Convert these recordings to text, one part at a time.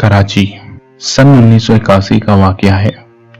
कराची सन 1981 का वाकया है,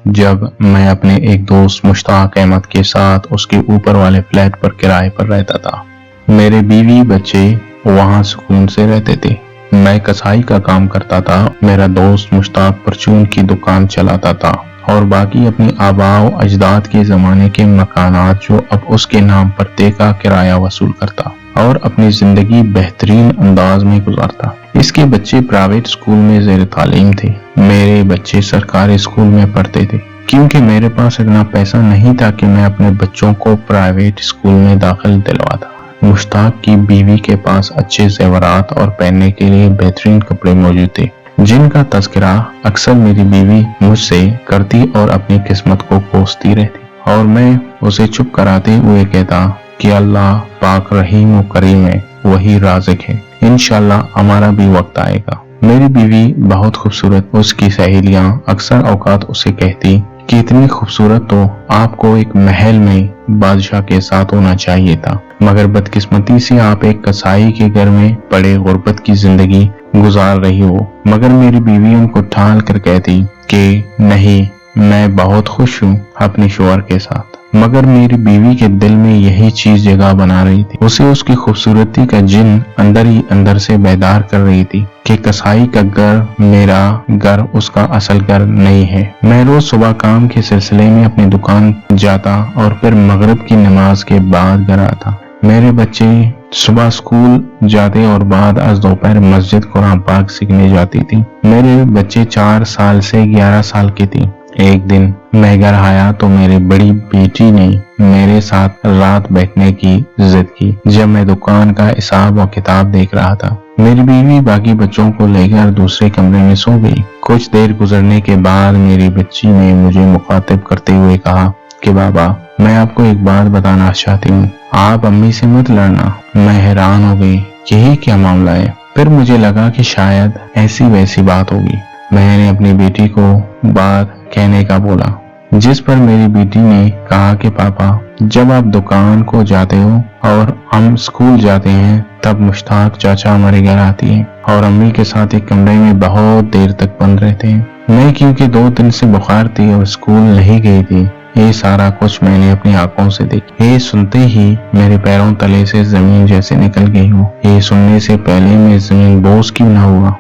जब मैं अपने एक दोस्त मुश्ताक अहमद के साथ उसके ऊपर वाले फ्लैट पर किराए पर रहता था। मेरे बीवी बच्चे वहां सुकून से रहते थे। मैं कसाई का काम करता था, मेरा दोस्त मुश्ताक परचून की दुकान चलाता था और बाकी अपनी आबाओ अजदाद के जमाने के मकानात जो अब उसके नाम पर तय का किराया वसूल करता और अपनी जिंदगी बेहतरीन अंदाज में गुजारता। इसके बच्चे प्राइवेट स्कूल में ज़ेर तालीम थे, मेरे बच्चे सरकारी स्कूल में पढ़ते थे। क्योंकि मेरे पास इतना पैसा नहीं था कि मैं अपने बच्चों को प्राइवेट स्कूल में दाखिल दिलवाता। मुश्ताक की बीवी के पास अच्छे ज़ेवरात और पहनने के लिए बेहतरीन कपड़े मौजूद थे, जिनका तज़किरा अक्सर मेरी बीवी मुझसे करती और अपनी किस्मत को कोसती रहती और मैं उसे चुप कराते हुए कहता कि अल्लाह पाक रहीम और करीम है, वही राज़िक है, इंशाल्लाह हमारा भी वक्त आएगा। मेरी बीवी बहुत खूबसूरत, उसकी सहेलियां अक्सर औकात उसे कहती कि इतनी खूबसूरत तो आपको एक महल में बादशाह के साथ होना चाहिए था, मगर बदकिस्मती से आप एक कसाई के घर में बड़े गुर्बत की जिंदगी गुजार रही हो। मगर मेरी बीवी उनको ठाल कर कहती कि नहीं, मैं बहुत खुश हूँ अपने शौहर के साथ। मगर मेरी बीवी के दिल में यही चीज जगह बना रही थी, उसे उसकी खूबसूरती का जिन अंदर ही अंदर से बेदार कर रही थी कि कसाई का घर मेरा घर उसका असल घर नहीं है। मैं रोज सुबह काम के सिलसिले में अपनी दुकान जाता और फिर मगरिब की नमाज के बाद घर आता। मेरे बच्चे सुबह स्कूल जाते और बाद आज दोपहर मस्जिद कुरान पाक सीखने जाती थी। मेरे बच्चे 4 साल से 11 साल की थी। एक दिन मैं घर आया तो मेरी बड़ी बेटी ने मेरे साथ रात बैठने की जिद की, जब मैं दुकान का हिसाब और किताब देख रहा था। मेरी बीवी बाकी बच्चों को लेकर दूसरे कमरे में सो गई। कुछ देर गुजरने के बाद मेरी बच्ची ने मुझे मुखातिब करते हुए कहा कि बाबा, मैं आपको एक बात बताना चाहती हूँ, आप अम्मी से मत लड़ना। मैं हैरान हो गई, यही क्या मामला है? फिर मुझे लगा कि शायद ऐसी वैसी बात होगी। मैंने अपनी बेटी को बात कहने का बोला, जिस पर मेरी बेटी ने कहा कि पापा, जब आप दुकान को जाते हो और हम स्कूल जाते हैं तब मुश्ताक चाचा हमारे घर आती है और अम्मी के साथ एक कमरे में बहुत देर तक बंद रहते हैं। मैं क्योंकि 2 दिन से बुखार थी और स्कूल नहीं गई थी, ये सारा कुछ मैंने अपनी आंखों से देखा। ये सुनते ही मेरे पैरों तले से जमीन जैसे निकल गई हो। ये सुनने से पहले मैं जमीन बोझ क्यों ना हुआ।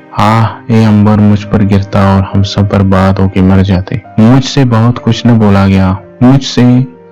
ये अंबर मुझ पर गिरता और हम सब बर्बाद होके मर जाते। मुझसे बहुत कुछ न बोला गया, मुझसे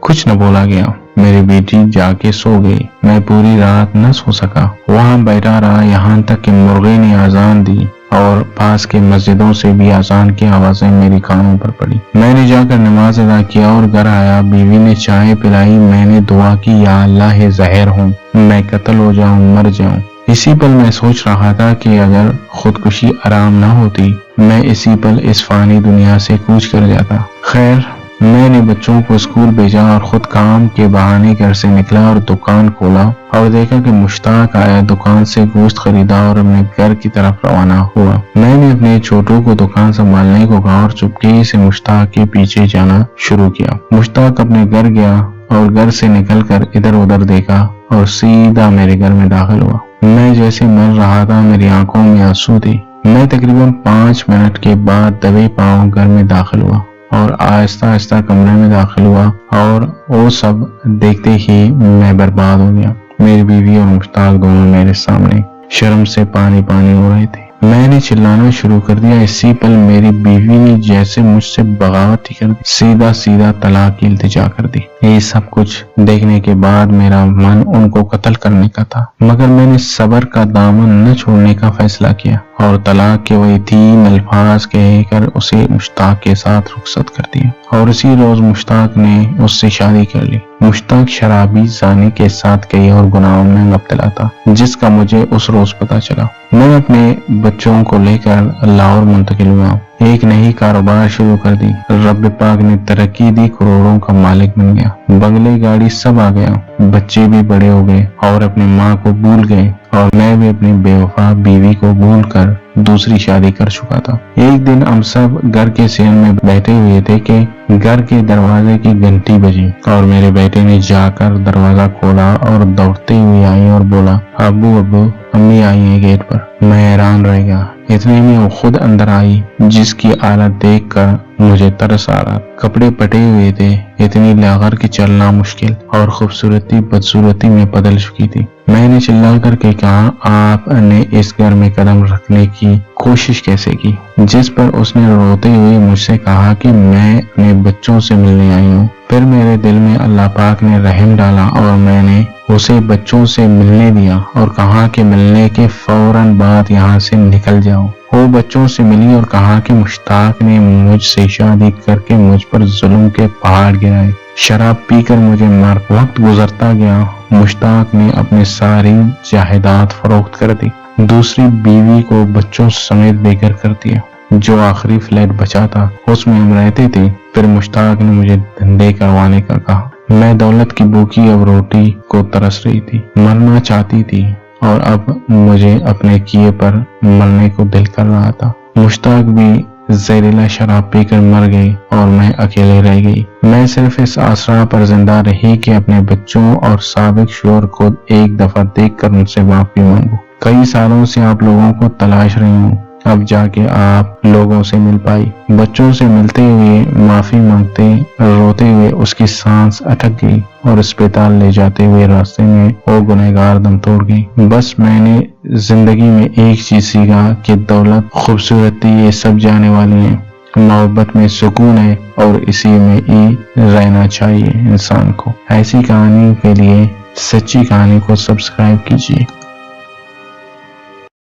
कुछ न बोला गया। मेरी बेटी जाके सो गई, मैं पूरी रात न सो सका। वहाँ बैठा रहा यहाँ तक कि मुर्गे ने आजान दी और पास के मस्जिदों से भी आजान की आवाजें मेरी कानों पर पड़ी। मैंने जाकर नमाज अदा किया और घर आया। बीवी ने चाय पिलाई। मैंने दुआ की, या अल्लाह ज़हर हूँ, मैं कत्ल हो जाऊं, मर जाऊं। इसी पल मैं सोच रहा था कि अगर खुदकुशी आराम न होती, मैं इसी पल इस फानी दुनिया से कूच कर जाता। खैर, मैंने बच्चों को स्कूल भेजा और खुद काम के बहाने घर से निकला और दुकान खोला और देखा कि मुश्ताक आया, दुकान से गोश्त खरीदा और अपने घर की तरफ रवाना हुआ। मैंने अपने छोटू को दुकान संभालने को कहा और चुपके से मुश्ताक के पीछे जाना शुरू किया। मुश्ताक अपने घर गया और घर से निकलकर इधर उधर देखा और सीधा मेरे घर में दाखिल हुआ। मैं जैसे मर रहा था, मेरी आंखों में आंसू थे। मैं तकरीबन 5 मिनट के बाद दबे पांव घर में दाखिल हुआ और आहिस्ता आहिस्ता कमरे में दाखिल हुआ और वो सब देखते ही मैं बर्बाद हो गया। मेरी बीवी और मुश्ताक दोनों मेरे सामने शर्म से पानी पानी हो रहे थे। मैंने चिल्लाना शुरू कर दिया। इसी पल मेरी बीवी ने जैसे मुझसे बगावत ही कर दी, सीधा सीधा तलाक की इल्तिजा कर दी। ये सब कुछ देखने के बाद मेरा मन उनको कत्ल करने का था, मगर मैंने सब्र का दामन न छोड़ने का फैसला किया और तलाक के वही 3 अल्फाज कहकर उसे मुश्ताक के साथ रुखसत कर दिया और इसी रोज मुश्ताक ने उससे शादी कर ली। मुश्ताक शराबी जाने के साथ कई और गुनाहों में मुब्तला था, जिसका मुझे उस रोज पता चला। मैं अपने बच्चों को लेकर लाहौर मुंतकिल हुआ। एक नई कारोबार शुरू कर दी। रब पाक ने तरक्की दी, करोड़ों का मालिक बन गया, बंगले गाड़ी सब आ गया। बच्चे भी बड़े हो गए और अपनी माँ को भूल गए और मैं भी अपनी बेवफा बीवी को भूल कर दूसरी शादी कर चुका था। एक दिन हम सब घर के सेन में बैठे हुए थे कि घर के दरवाजे की घंटी बजी और मेरे बेटे ने जाकर दरवाजा खोला और दौड़ते हुए आई और बोला, अब्बू अब्बू, अम्मी आई है गेट पर। मैं हैरान रह गया। اتنے میں وہ خود اندر آئی، جس کی حالت دیکھ کر مجھے ترس آ رہا۔ کپڑے پٹے ہوئے تھے، اتنی لاغر کہ چلنا مشکل، اور خوبصورتی بدصورتی میں بدل چکی تھی۔ میں نے چلا کر کے کہا، آپ نے اس گھر میں قدم رکھنے کی کوشش کیسے کی؟ جس پر اس نے روتے ہوئے مجھ سے کہا کہ میں اپنے بچوں سے ملنے آئی ہوں۔ پھر میرے دل میں اللہ پاک نے رحم ڈالا اور میں نے اسے بچوں سے ملنے دیا اور کہا کہ ملنے کے فوراً بعد یہاں سے نکل جاؤ۔ وہ بچوں سے ملی اور کہا کہ مشتاق نے مجھ سے شادی کر کے مجھ پر ظلم کے پہاڑ گرائے، شراب پی کر مجھے مار۔ وقت گزرتا گیا، مشتاق نے اپنی ساری جائیداد فروخت کر دی، دوسری بیوی کو بچوں سمیت بے گھر کر دیا۔ جو آخری فلیٹ بچا تھا اس میں ہم رہتے تھے۔ پھر مشتاق نے مجھے دھندے کروانے کا کہا۔ میں دولت کی بھوکی اب روٹی کو ترس رہی تھی، مرنا چاہتی تھی، اور اب مجھے اپنے کیے پر مرنے کو دل کر رہا تھا۔ مشتاق بھی زہریلا شراب پی کر مر گئی اور میں اکیلے رہ گئی۔ میں صرف اس آسرا پر زندہ رہی کہ اپنے بچوں اور سابق شوہر کو ایک دفعہ دیکھ کر ان سے معافی مانگوں۔ کئی سالوں سے آپ لوگوں کو تلاش رہی ہوں، اب جا کے آپ لوگوں سے مل پائی۔ بچوں سے ملتے ہوئے، معافی مانگتے، روتے ہوئے اس کی سانس اٹک گئی اور اسپتال لے جاتے ہوئے راستے میں وہ گنہگار دم توڑ گئی۔ بس میں نے زندگی میں ایک چیز سیکھا کہ دولت، خوبصورتی یہ سب جانے والی ہیں، محبت میں سکون ہے اور اسی میں ہی رہنا چاہیے انسان کو۔ ایسی کہانی کے لیے سچی کہانی کو سبسکرائب کیجیے۔